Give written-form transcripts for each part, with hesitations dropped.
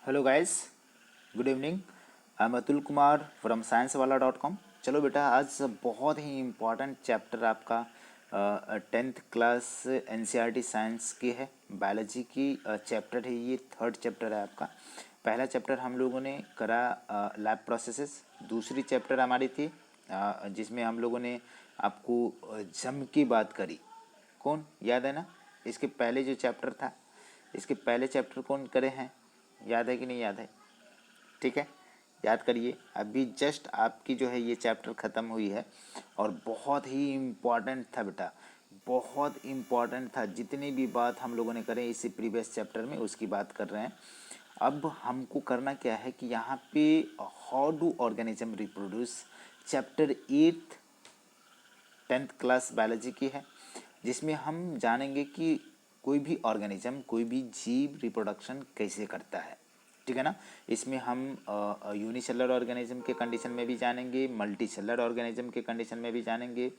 Hello guys, good evening. I am Atul Kumar from sciencewala.com। चलो बेटा, आज बहुत ही इम्पोर्टेंट चैप्टर आपका 10th क्लास एनसीईआरटी साइंस की है, बायोलॉजी की चैप्टर है। ये थर्ड चैप्टर है आपका। पहला चैप्टर हम लोगों ने करा लैब प्रोसेसेस। दूसरी चैप्टर हमारी थी जिसमें हम लोगों ने आपको जम की बात करी। कौन याद है ना? इसके पहले जो चैप्टर था, इसके पहले चैप्टर कौन करे हैं? याद है कि नहीं याद है? ठीक है, याद करिए। अभी जस्ट आपकी जो है ये चैप्टर ख़त्म हुई है और बहुत ही इम्पॉर्टेंट था बेटा, बहुत इम्पॉर्टेंट था। जितनी भी बात हम लोगों ने करें इसी प्रीवियस चैप्टर में, उसकी बात कर रहे हैं। अब हमको करना क्या है कि यहाँ पे how do organism reproduce, chapter 8 10th class biology की है, जिसमें हम जानेंगे कि कोई भी ऑर्गेनिज्म, कोई भी जीव रिप्रोडक्शन कैसे करता है। ठीक है ना? इसमें हम यूनिसेलुलर ऑर्गेनिज्म के कंडीशन में भी जानेंगे, मल्टी सेलुलर ऑर्गेनिज्म के कंडीशन में भी जानेंगे।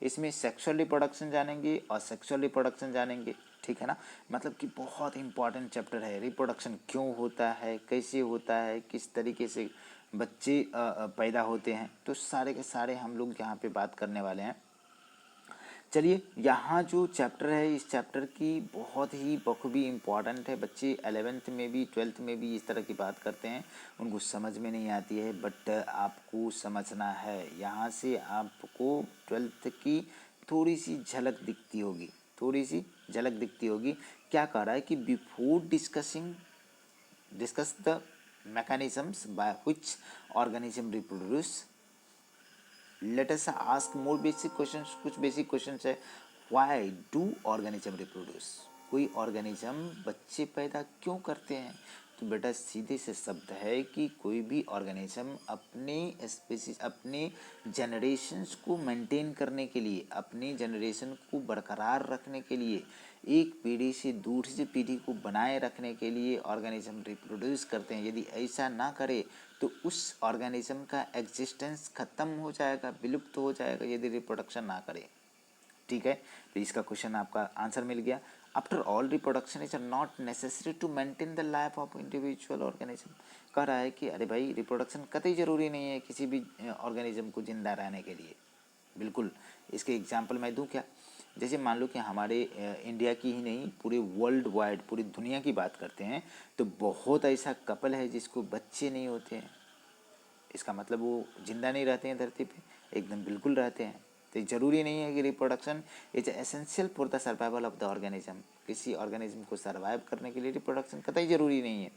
इसमें सेक्सुअल रिप्रोडक्शन जानेंगे और सेक्सुअल रिप्रोडक्शन जानेंगे। ठीक है ना? मतलब कि बहुत इंपॉर्टेंट चैप्टर है। रिप्रोडक्शन क्यों होता है, कैसे होता है, किस तरीके से बच्चे पैदा होते हैं, तो सारे के सारे हम लोग यहाँ पे बात करने वाले हैं। चलिए, यहाँ जो चैप्टर है, इस चैप्टर की बहुत ही बखूबी इम्पॉर्टेंट है। बच्चे 11th में भी 12th में भी इस तरह की बात करते हैं, उनको समझ में नहीं आती है, बट आपको समझना है। यहाँ से आपको 12th की थोड़ी सी झलक दिखती होगी, थोड़ी सी झलक दिखती होगी। क्या कह रहा है कि before discuss the mechanisms by which organism reproduce, let us ask more basic questions. कुछ बेसिक क्वेश्चंस है। व्हाई डू ऑर्गेनिज्म रिप्रोड्यूस, कोई ऑर्गेनिज्म बच्चे पैदा क्यों करते हैं? तो बेटा सीधे से शब्द है कि कोई भी ऑर्गेनिज्म अपने स्पीसीज, अपने जनरेशन्स को मेंटेन करने के लिए, अपनी जनरेशन को बरकरार रखने के लिए, एक पीढ़ी से दूसरी पीढ़ी को बनाए रखने के लिए ऑर्गेनिज्म रिप्रोड्यूस करते हैं। यदि ऐसा ना करे तो उस ऑर्गेनिज्म का एग्जिस्टेंस खत्म हो जाएगा, विलुप्त हो जाएगा, यदि रिप्रोडक्शन ना करे। ठीक है, तो इसका क्वेश्चन आपका आंसर मिल गया। After all reproduction is not necessary to maintain the life of individual organism. कह रहा है कि अरे भाई, रिप्रोडक्शन कतई जरूरी नहीं है किसी भी ऑर्गेनिज्म को जिंदा रहने के लिए। बिल्कुल। इसके एग्जाम्पल मैं दूं क्या? जैसे मान लो कि हमारे इंडिया की ही नहीं, पूरे वर्ल्ड वाइड, पूरी दुनिया की बात करते हैं, तो बहुत ऐसा कपल है जिसको बच्चे नहीं होते हैं। इसका मतलब वो जिंदा नहीं रहते हैं धरती पे? एकदम बिल्कुल रहते हैं। तो ज़रूरी नहीं है कि reproduction is essential for the survival of the organism. किसी ऑर्गेनिज्म को सर्वाइव करने के लिए रिप्रोडक्शन कतई ज़रूरी नहीं है।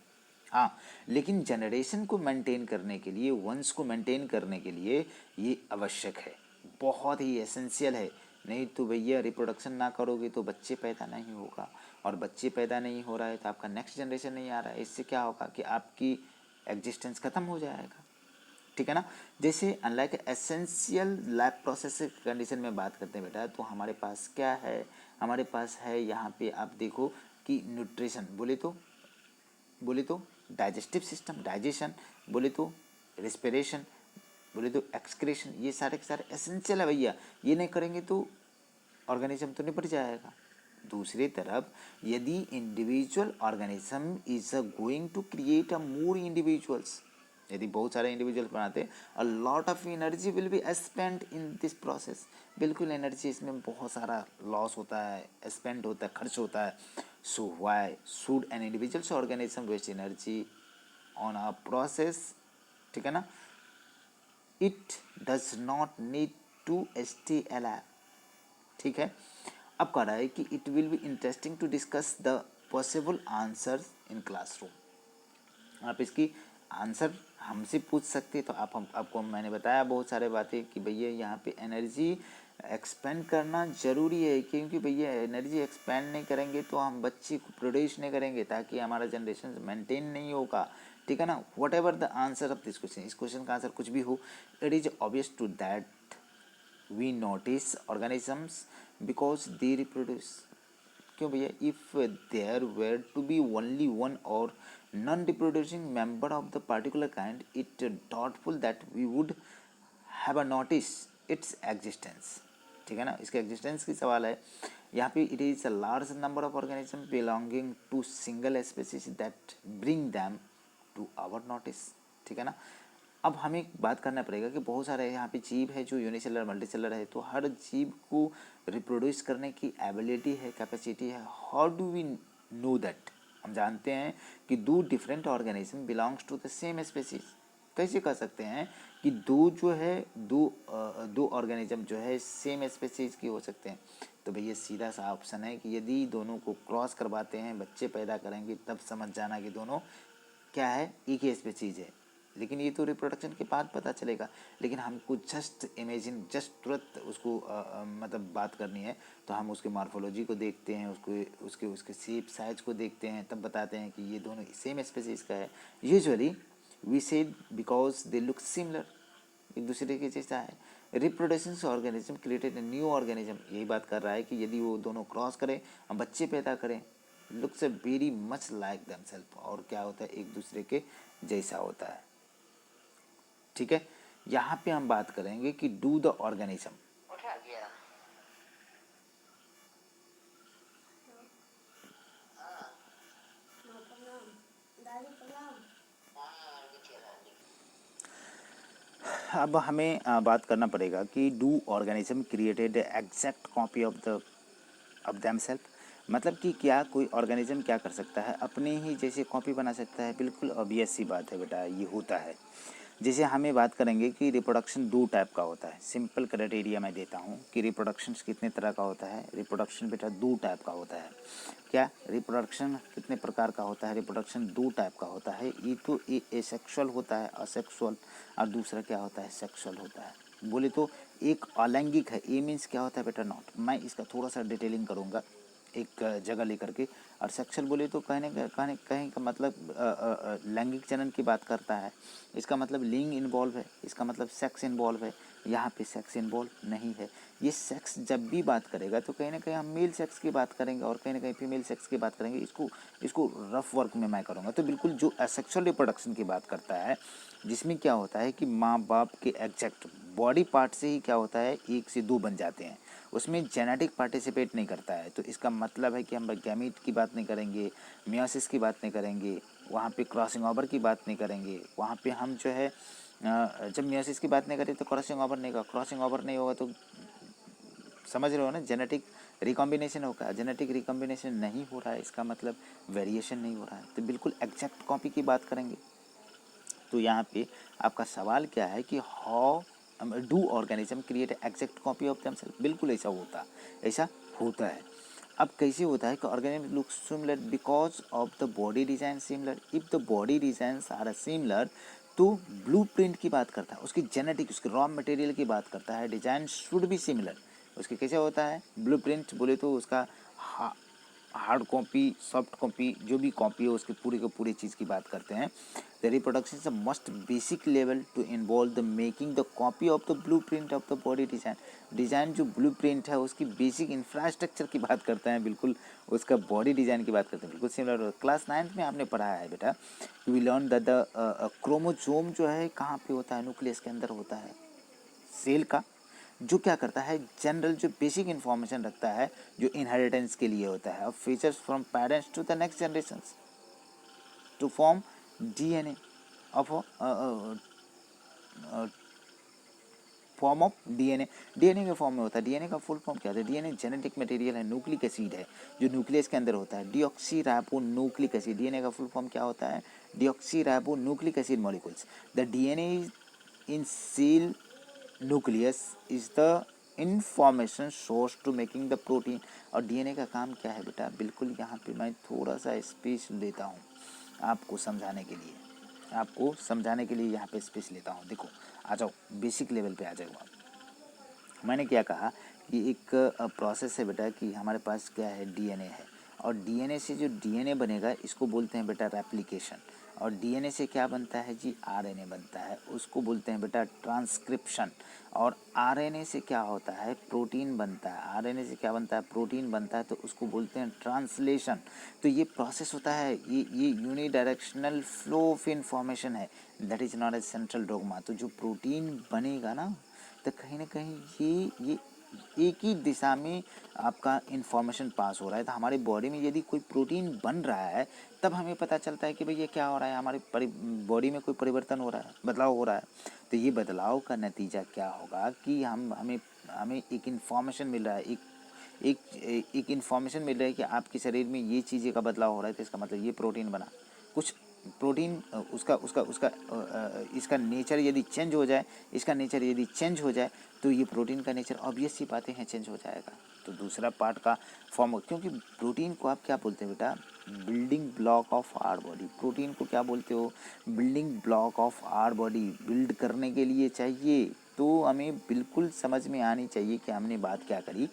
हाँ, लेकिन जनरेशन को मेंटेन करने के लिए, वंश को मेंटेन करने के लिए ये आवश्यक है, बहुत ही एसेंशियल है। नहीं तो भैया रिप्रोडक्शन ना करोगे तो बच्चे पैदा नहीं होगा, और बच्चे पैदा नहीं हो रहा है तो आपका नेक्स्ट जनरेशन नहीं आ रहा है। इससे क्या होगा कि आपकी एग्जिस्टेंस खत्म हो जाएगा। ठीक है ना? जैसे unlike essential life process condition में बात करते हैं बेटा, तो हमारे पास क्या है? हमारे पास है यहाँ पे, आप देखो कि न्यूट्रिशन बोले तो डाइजेस्टिव सिस्टम, डाइजेशन बोले तो रेस्पिरेशन, बोले तो एक्सक्रेशन, ये सारे के सारे एसेंशियल है भैया। ये नहीं करेंगे तो ऑर्गेनिज्म तो निपट जाएगा। दूसरी तरफ यदि individual organism is going to create a more individuals, यदि बहुत सारे इंडिविजुअल्स बनाते, a lot of energy will be spend in this process. बिल्कुल, एनर्जी इसमें बहुत सारा लॉस होता है, स्पेंड होता है, खर्च होता है। So why should an individuals organism waste energy on a process? ठीक है ना? It does not need to stay alive. ठीक है। अब कह रहा है कि it will be interesting to discuss the possible answers in classroom. आप इसकी आंसर हमसे पूछ सकते, तो आपको मैंने बताया बहुत सारे बातें कि भैया यहाँ पे एनर्जी एक्सपेंड करना ज़रूरी है, क्योंकि भैया एनर्जी एक्सपेंड नहीं करेंगे तो हम बच्चे को प्रोड्यूस नहीं करेंगे, ताकि हमारा जनरेशन मेंटेन नहीं होगा। ठीक है ना? What ever the answer of this question, इस क्वेश्चन का आंसर कुछ भी हो, it is obvious to that we notice organisms because they reproduce. क्यों भैया? If there were to be only one or non reproducing member of the particular kind, it doubtful that we would have a notice its existence. ठीक है ना? इसके existence की सवाल है यहाँ पे। It is a large number of organism belonging to single species that bring them to our notice, ठीक है ना। अब हमें बात करना पड़ेगा कि बहुत सारे यहाँ पे जीव है जो यूनिसेलर मल्टीसेलर है, तो हर जीव को रिप्रोड्यूस करने की एबिलिटी है, कैपेसिटी है। How do we know that? हम जानते हैं कि दो different organism belongs to the same species. कैसे कह सकते हैं कि दो ऑर्गेनिज्म जो है सेम स्पेसीज की हो सकते हैं? तो भैया सीधा सा ऑप्शन है कि यदि दोनों को क्रॉस करवाते हैं, बच्चे पैदा करेंगे, तब समझ जाना कि दोनों क्या है, एक ही स्पेसीज है। लेकिन ये तो रिप्रोडक्शन के बाद पता चलेगा। लेकिन हमको जस्ट इमेजिन, जस्ट तुरंत उसको मतलब बात करनी है, तो हम उसके मॉर्फोलॉजी को देखते हैं, उसको उसके उसके शेप साइज को देखते हैं, तब बताते हैं कि ये दोनों सेम स्पेसीज का है। Usually we said because they look similar, एक दूसरे के जैसा है। Reproduction organism created a new organism, यही बात कर रहा है कि यदि वो दोनों क्रॉस करें, हम बच्चे पैदा करें, looks very much like themselves, और क्या होता है, एक दूसरे के जैसा होता है, ठीक है। यहाँ पे हम बात करेंगे कि डू द ऑर्गेनिज्म, अब हमें बात करना पड़ेगा कि do organism created exact copy of themselves, मतलब कि क्या कोई ऑर्गेनिज्म क्या कर सकता है, अपने ही जैसे कॉपी बना सकता है? बिल्कुल ऑब्वियस सी बात है बेटा, ये होता है। जैसे हमें बात करेंगे कि रिप्रोडक्शन दो टाइप का होता है। सिंपल क्राइटेरिया मैं देता हूँ कि रिप्रोडक्शन कितने तरह का होता है। रिप्रोडक्शन बेटा दो टाइप का होता है। क्या रिप्रोडक्शन कितने प्रकार का होता है? रिप्रोडक्शन दो टाइप का होता है। ये तो एसेक्सुअल होता है, असेक्सुअल, और दूसरा क्या होता है, सेक्सुअल होता है। बोले तो एक अलैंगिक है, ये मीन्स क्या होता है बेटा, नॉट। मैं इसका थोड़ा सा डिटेलिंग करूँगा एक जगह लेकर के। और सेक्सुअल बोले तो कहीं का मतलब लैंगिक जनन की बात करता है, इसका मतलब लिंग इन्वॉल्व है, इसका मतलब सेक्स इन्वॉल्व है। यहाँ पे सेक्स इन्वॉल्व नहीं है। ये सेक्स जब भी बात करेगा तो कहीं ना कहीं हम मेल सेक्स की बात करेंगे और कहीं ना कहीं फीमेल सेक्स की बात करेंगे। इसको रफ वर्क में मैं करूँगा। तो बिल्कुल जो असेक्सुअल रिप्रोडक्शन की बात करता है, जिसमें क्या होता है कि माँ बाप के एग्जैक्ट बॉडी पार्ट से ही क्या होता है, एक से दो बन जाते हैं, उसमें जेनेटिक पार्टिसिपेट नहीं करता है। तो इसका मतलब है कि हम गैमीट की बात नहीं करेंगे, मियोसिस की बात नहीं करेंगे, वहाँ पे क्रॉसिंग ओवर की बात नहीं करेंगे। वहाँ पे हम जो है जब मियोसिस की बात नहीं करें तो क्रॉसिंग ओवर नहीं होगा, क्रॉसिंग ओवर नहीं होगा तो समझ रहे हो ना, जेनेटिक रिकॉम्बिनेशन होगा। जेनेटिक रिकॉम्बिनेशन नहीं हो रहा है, इसका मतलब वेरिएशन नहीं हो रहा है। तो बिल्कुल एग्जैक्ट कॉपी की बात करेंगे। तो यहाँ पे आपका सवाल क्या है कि how do organism create exact copy of themselves? बिल्कुल ऐसा होता है। अब कैसे होता है कि organism look similar because of the body design similar. If the body designs are similar, तो ब्लूप्रिंट की बात करता है, उसकी जेनेटिक, उसके रॉ मटेरियल की बात करता है। Design should be similar. उसके कैसे होता है ब्लूप्रिंट? बोले तो उसका हार्ड कॉपी, सॉफ्ट कॉपी, जो भी कॉपी है उसकी पूरी की पूरी चीज़ की बात करते हैं। The reproduction is the must basic level to involve the making the copy of the blueprint of the body design. Design जो ब्लू प्रिंट है उसकी बेसिक इंफ्रास्ट्रक्चर की बात करते हैं, बिल्कुल उसका बॉडी डिजाइन की बात करते हैं। बिल्कुल सिमिलर। क्लास 9th में आपने पढ़ा है बेटा, वी लर्न द क्रोमोजोम जो है कहाँ पे होता है, न्यूक्लियस के अंदर होता है सेल का, जो क्या करता है, जनरल जो बेसिक इन्फॉर्मेशन रखता है, जो इनहेरिटेंस के लिए होता है, features from parents to the next generation to form DNA of form of DNA. DNA के फॉर्म में होता है। डीएनए का फुल फॉर्म क्या है? डीएनए जेनेटिक मटेरियल है, न्यूक्लिक एसिड है जो न्यूक्लियस के अंदर होता है। Deoxyribonucleic acid, DNA का फुल फॉर्म क्या होता है? Deoxyribonucleic acid molecules. The DNA in cell nucleus is the information source to making the protein. और डीएनए का काम क्या है बेटा? बिल्कुल यहाँ पे मैं थोड़ा सा स्पेस लेता हूँ आपको समझाने के लिए, यहाँ पे स्पेस लेता हूँ। देखो आ जाओ, बेसिक लेवल पे आ जाओ आप। मैंने क्या कहा कि एक प्रोसेस है बेटा कि हमारे पास क्या है, डीएनए है, और डीएनए से जो डीएनए बनेगा इसको बोलते हैं बेटा रेप्लिकेशन। और डीएनए से क्या बनता है जी? आरएनए बनता है, उसको बोलते हैं बेटा ट्रांसक्रिप्शन। और आरएनए से क्या होता है? प्रोटीन बनता है। आरएनए से क्या बनता है? प्रोटीन बनता है, तो उसको बोलते हैं ट्रांसलेशन। तो ये प्रोसेस होता है, ये यूनिडायरेक्शनल फ्लो ऑफ इंफॉर्मेशन है, that is not a central dogma. तो जो प्रोटीन बनेगा ना, तो कहीं ना कहीं एक ही दिशा में आपका इंफॉर्मेशन पास हो रहा है। तो हमारे बॉडी में यदि कोई प्रोटीन बन रहा है तब हमें पता चलता है कि भाई ये क्या हो रहा है, हमारे बॉडी में कोई परिवर्तन हो रहा है, बदलाव हो रहा है। तो ये बदलाव का नतीजा क्या होगा कि हमें हमें एक इन्फॉर्मेशन मिल रहा है, एक इन्फॉर्मेशन मिल रहा है कि आपके शरीर में ये चीज़ें का बदलाव हो रहा है। तो इसका मतलब ये प्रोटीन बना। कुछ प्रोटीन उसका उसका उसका इसका नेचर यदि चेंज हो जाए, इसका नेचर यदि चेंज हो जाए तो ये प्रोटीन का नेचर ऑब्वियस सी बातें हैं चेंज हो जाएगा। तो दूसरा पार्ट का फॉर्म, क्योंकि प्रोटीन को आप क्या बोलते हैं बेटा, building block of our body. Protein को क्या बोलते हो, building block of our body. Build करने के लिए चाहिए, तो हमें बिल्कुल समझ में आनी चाहिए कि हमने बात क्या करी।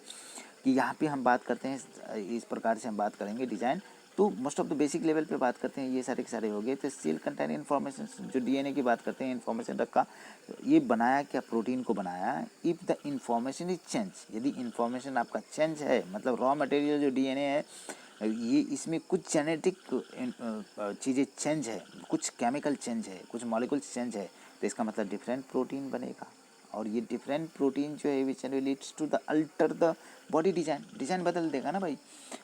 कि यहाँ पे हम बात करते हैं, इस प्रकार से हम बात करेंगे डिज़ाइन। तो most of the basic level पे बात करते हैं, ये सारे के सारे हो गए। तो सेल कंटेन इन्फॉर्मेशन, जो डीएनए की बात करते हैं, इन्फॉर्मेशन रखा, ये बनाया क्या, प्रोटीन को बनाया। If the information is change, यदि इन्फॉर्मेशन आपका चेंज है, मतलब रॉ मटेरियल जो डीएनए है, ये इसमें कुछ जेनेटिक चीज़ें चेंज है, कुछ केमिकल चेंज है, कुछ मॉलिक्यूल्स चेंज है, तो इसका मतलब डिफरेंट प्रोटीन बनेगा। और ये डिफरेंट प्रोटीन जो है which leads to the alter the body design. Design बदल देगा ना भाई।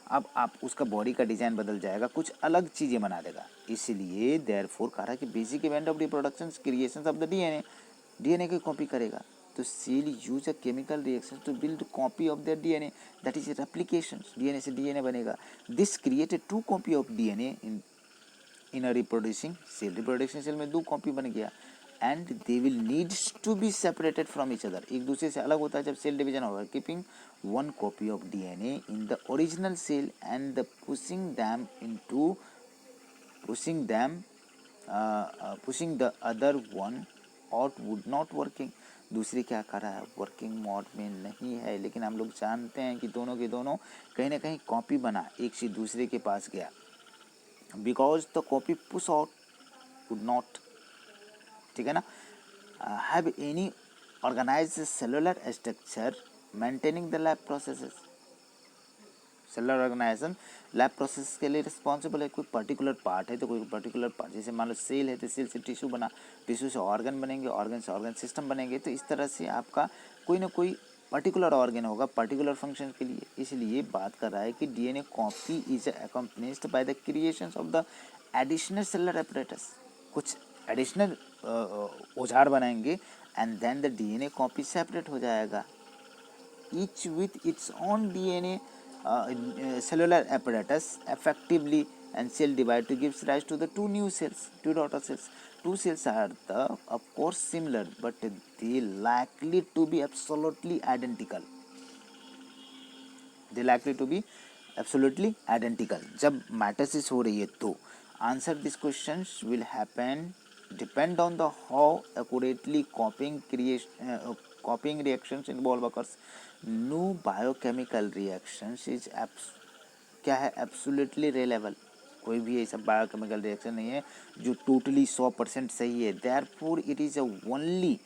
अब आप उसका बॉडी का डिज़ाइन बदल जाएगा, कुछ अलग चीज़ें बना देगा। इसलिए देयरफॉर कहा कि basic event of reproduction creation of the DNA, DNA की कॉपी करेगा। तो cell use a chemical reaction to build copy of their DNA, that is replication. DNA से डीएनए बनेगा। This create a two copy of DNA in a reproducing cell. Reproduction cell में दो copy बन गया। And they will needs to be separated from each other, एक दूसरे से अलग होता है जब सेल डिवीजन होगा। Keeping one copy of DNA in the original cell and the pushing them pushing the other one out would not working. दूसरी क्या कर रहा है, वर्किंग मोड में नहीं है। लेकिन हम लोग जानते हैं कि दोनों के दोनों कहीं ना कहीं कॉपी बना, एक से दूसरे के पास गया। Because the copy push out would not, ठीक है ना, have any organised cellular structure maintaining the lab processes. Cellular organisation lab process के लिए रिस्पॉन्सिबल है। कोई पर्टिकुलर पार्ट है तो कोई पर्टिकुलर पार्ट, जैसे मान लो सेल है तो सेल से टिश्यू बना, टिश्यू से ऑर्गन बनेंगे, ऑर्गन से ऑर्गन सिस्टम बनेंगे। तो इस तरह से आपका कोई ना कोई पर्टिकुलर ऑर्गन होगा पर्टिकुलर फंक्शन के लिए। इसलिए बात कर रहा है कि DNA copy is accompanied by the creation of the additional cellular apparatus। कुछ एडिशनल औजार बनाएंगे and then the DNA copy separate हो जाएगा, each with its own DNA cellular apparatus effectively, and cell divide to gives rise to the two new cells, two daughter cells. Two cells are the of course similar, but they likely to be absolutely identical. They likely to be absolutely identical. जब mitosis हो रही है तो answer these questions will happen depend on the how accurately copying reactions involve occurs. No biochemical reactions is क्या है, absolutely reliable. कोई भी ऐसा बायोकेमिकल रिएक्शन नहीं है जो टोटली 100% सही है। Therefore it is only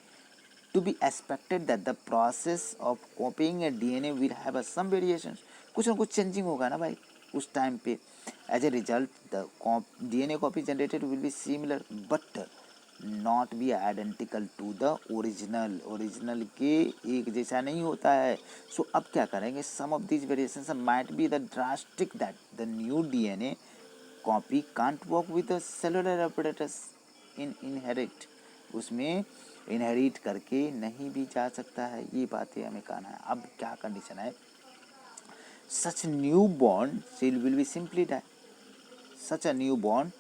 to be expected that the process of copying a DNA will have some variations। कुछ ना कुछ चेंजिंग होगा ना भाई उस टाइम पे। As a result the DNA copy generated will be similar but not be identical to the original. Original के एक जैसा नहीं होता है। सो अब क्या करेंगे, some of this variations might be the drastic that the new DNA copy can't work with the cellular apparatus in inherit, उसमें इनहेरिट करके नहीं भी जा सकता है। ये बातें हमें कहना है। अब क्या कंडीशन है, such new born cell will be simply die. Such a new born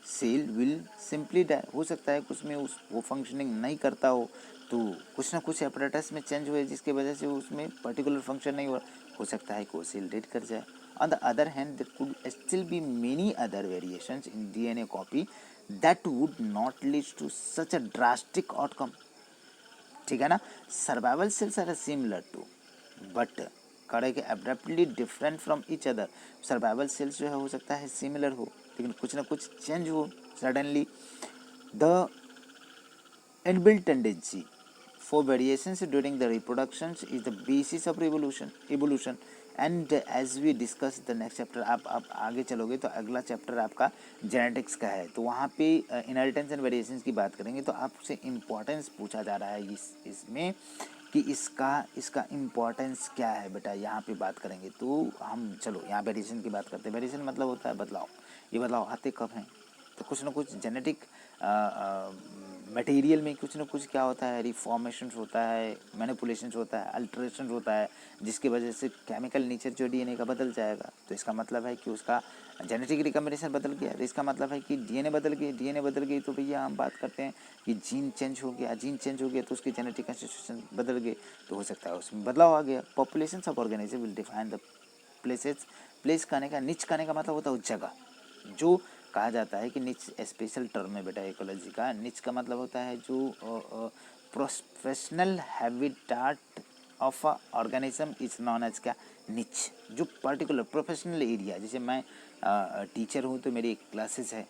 cell will simply die. हो सकता है कुछ में वो फंक्शनिंग नहीं करता हो, तो कुछ ना कुछ अपरेटस में चेंज हुए जिसकी वजह से उसमें पर्टिकुलर फंक्शन नहीं हो सकता है कि वो सेल डेड कर जाए। On the other hand, there could still be many other variations in DNA copy that would not lead to such a drastic outcome। ठीक है ना, survival cells are similar to but करेंगे abruptly different from each other. Survival cells जो है हो सकता है similar हो लेकिन कुछ ना कुछ चेंज हो suddenly. The inbuilt tendency for variations during the reproductions is the basis of evolution and as we discuss the next chapter। आप आगे चलोगे तो अगला चैप्टर आपका जेनेटिक्स का है, तो वहाँ पे इनहेरिटेंस एंड वेरिएशंस की बात करेंगे। तो आपसे इम्पोर्टेंस पूछा जा रहा है इसमें कि इसका इम्पोर्टेंस क्या है बेटा, यहाँ पे बात करेंगे। तो हम चलो यहाँ वेरिएशन की बात करते हैं। वेरिएशन मतलब होता है बदलाव। ये बदलाव आते कब हैं? तो कुछ ना कुछ जेनेटिक मटेरियल में कुछ ना कुछ क्या होता है, रिफॉर्मेशंस होता है, मैनिपुलेशंस होता है, अल्टरेशन होता है, जिसकी वजह से केमिकल नेचर जो डीएनए का बदल जाएगा। तो इसका मतलब है कि उसका जेनेटिक रिकम्बिनेशन बदल गया। तो इसका मतलब है कि डीएनए बदल गई। डीएनए बदल गई तो भैया हम बात करते हैं कि जीन चेंज हो गया। जीन चेंज हो गया तो उसकी जेनेटिक कंस्टिट्यूशन बदल गए, तो हो सकता है उसमें बदलाव आ गया। Population of organism will define the places. Place कहने का, निच कहने का मतलब होता है उस जगह। जो कहा जाता है कि निच स्पेशल टर्म है बेटा इकोलॉजी का। निच का मतलब होता है जो professional habitat of a organism is known as क्या, निच। जो पर्टिकुलर प्रोफेशनल एरिया, जैसे मैं टीचर हूँ तो मेरी एक क्लासेस है,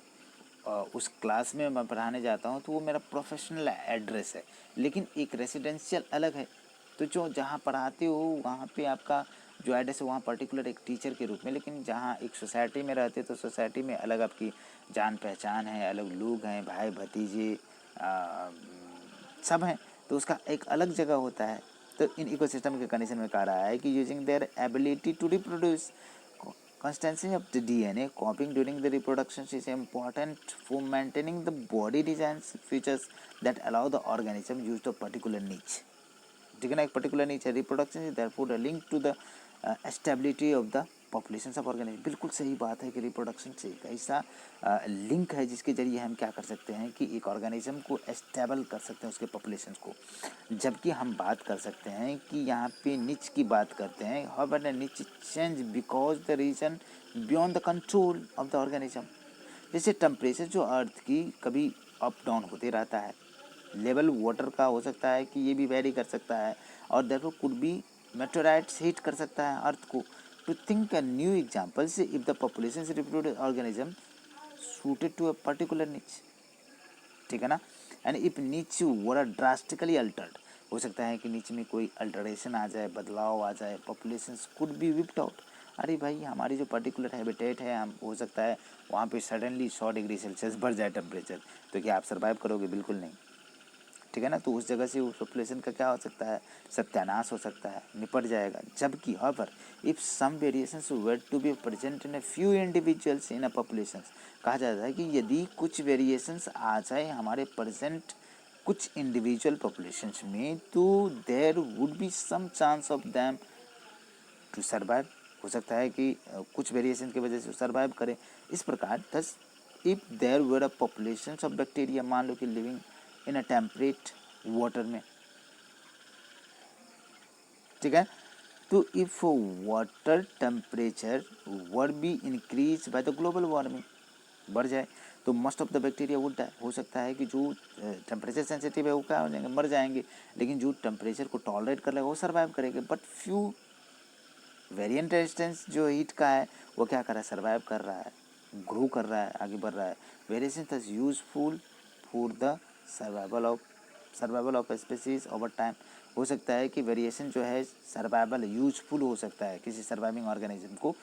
उस क्लास में मैं पढ़ाने जाता हूँ तो वो मेरा प्रोफेशनल एड्रेस है। लेकिन एक रेसिडेंशियल अलग है। तो जो जहाँ पढ़ाते हो वहाँ पे आपका जो एड्रेस है वहाँ पर्टिकुलर एक टीचर के रूप में, लेकिन जहाँ एक सोसाइटी में रहते तो सोसाइटी में अलग आपकी जान पहचान है, अलग लोग हैं, भाई भतीजे सब हैं, तो उसका एक अलग जगह होता है। तो इन इकोसिस्टम के कंडीशन में कह रहा है कि using their ability to reproduce, constancy of the DNA copying during the reproduction is important for maintaining the body designs features that allow the organism use the particular niche. ठीक है ना, एक पर्टिकुलर नीच है। Reproduction is therefore link to the stability of the population of organism. बिल्कुल सही बात है कि रिप्रोडक्शन से एक ऐसा लिंक है जिसके जरिए हम क्या कर सकते हैं कि एक ऑर्गेनिज्म को स्टेबल कर सकते हैं, उसके पॉपुलेशन को। जबकि हम बात कर सकते हैं कि यहाँ पे निच की बात करते हैं, however niche change because the reason beyond the control of the organism. जैसे टेम्परेचर जो अर्थ की कभी अप डाउन होते रहता है, लेवल वाटर का हो सकता है कि ये भी वेरी कर सकता है, और therefore could be meteorites hit कर सकता है अर्थ को। To think a new example से if the population reproduce organism suited to a particular niche, ठीक है ना। एंड इफ नीच वर ड्रास्टिकली अल्टर्ड, हो सकता है कि नीच में कोई अल्टरेशन आ जाए, बदलाव आ जाए, population could be whipped out. अरे भाई हमारी जो पर्टिकुलर हैबिटेट है, हम हो सकता है वहाँ पे सडनली 100 डिग्री सेल्सियस बढ़ जाए टेम्परेचर, तो क्या आप सर्वाइव करोगे? बिल्कुल नहीं, ठीक है ना। तो उस जगह से उस पॉपुलेशन का क्या हो सकता है, सत्यानाश हो सकता है, निपट जाएगा। जबकि however if some variations were to be present in a few individuals in a population, कहा जाता है कि यदि कुछ वेरिएशंस आ जाए हमारे प्रेजेंट कुछ इंडिविजुअल पॉपुलेशंस में, तो there would be some chance of them to survive. हो सकता है कि कुछ वेरिएशन की वजह से सर्वाइव करें। इस प्रकार thus if there were a population of bacteria, मान लो कि living in a temperate water में, ठीक है। तो if water temperature were be increase by the global warming, बढ़ जाए, तो most of the bacteria would die. हो सकता है कि जो टेम्परेचर सेंसिटिव है वो क्या हो जाएंगे, मर जाएंगे। लेकिन जो टेम्परेचर को टॉलरेट कर लेगा वो सर्वाइव करेंगे। बट फ्यू वेरिएंट रेजिस्टेंस जो हीट का है वो क्या कर रहा है, सर्वाइव कर रहा है, ग्रो कर रहा है, आगे बढ़ रहा है। Variation is useful for the survival of species over time. हो सकता है कि वेरिएशन जो है सर्वाइवल यूजफुल हो सकता है किसी सर्वाइविंग ऑर्गेनिज्म को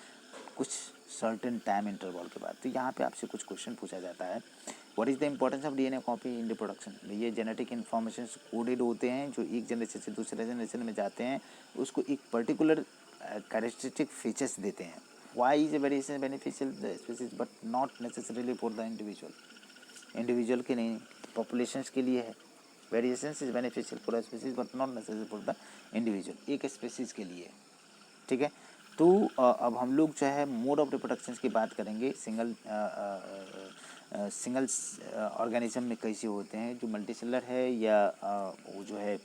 कुछ सर्टेन टाइम इंटरवल के बाद। तो यहाँ पे आपसे कुछ क्वेश्चन पूछा जाता है, what is the importance of DNA copy in reproduction. ये जेनेटिक इन्फॉर्मेशन कोडेड होते हैं जो एक जनरेशन से दूसरे जनरेशन में जाते हैं, उसको एक पर्टिकुलर कैरेक्टरिस्टिक फीचर्स देते हैं। Why is a variation beneficial the species but not necessarily for the individual के नहीं, पॉपुलेशंस के लिए है। Variation is beneficial for a species but not necessary for the individual, एक स्पीसीज के लिए, ठीक है। तो अब हम लोग जो है मोड ऑफ रिप्रोडक्शन की बात करेंगे। सिंगल ऑर्गेनिज्म में कैसे होते हैं, जो मल्टीसेलर है या वो जो है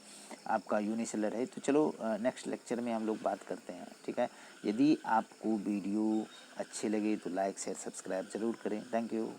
आपका यूनिसेलर है। तो चलो नेक्स्ट लेक्चर में हम लोग बात करते हैं, ठीक है। यदि आपको वीडियो अच्छे लगे तो लाइक शेयर सब्सक्राइब ज़रूर करें। Thank you.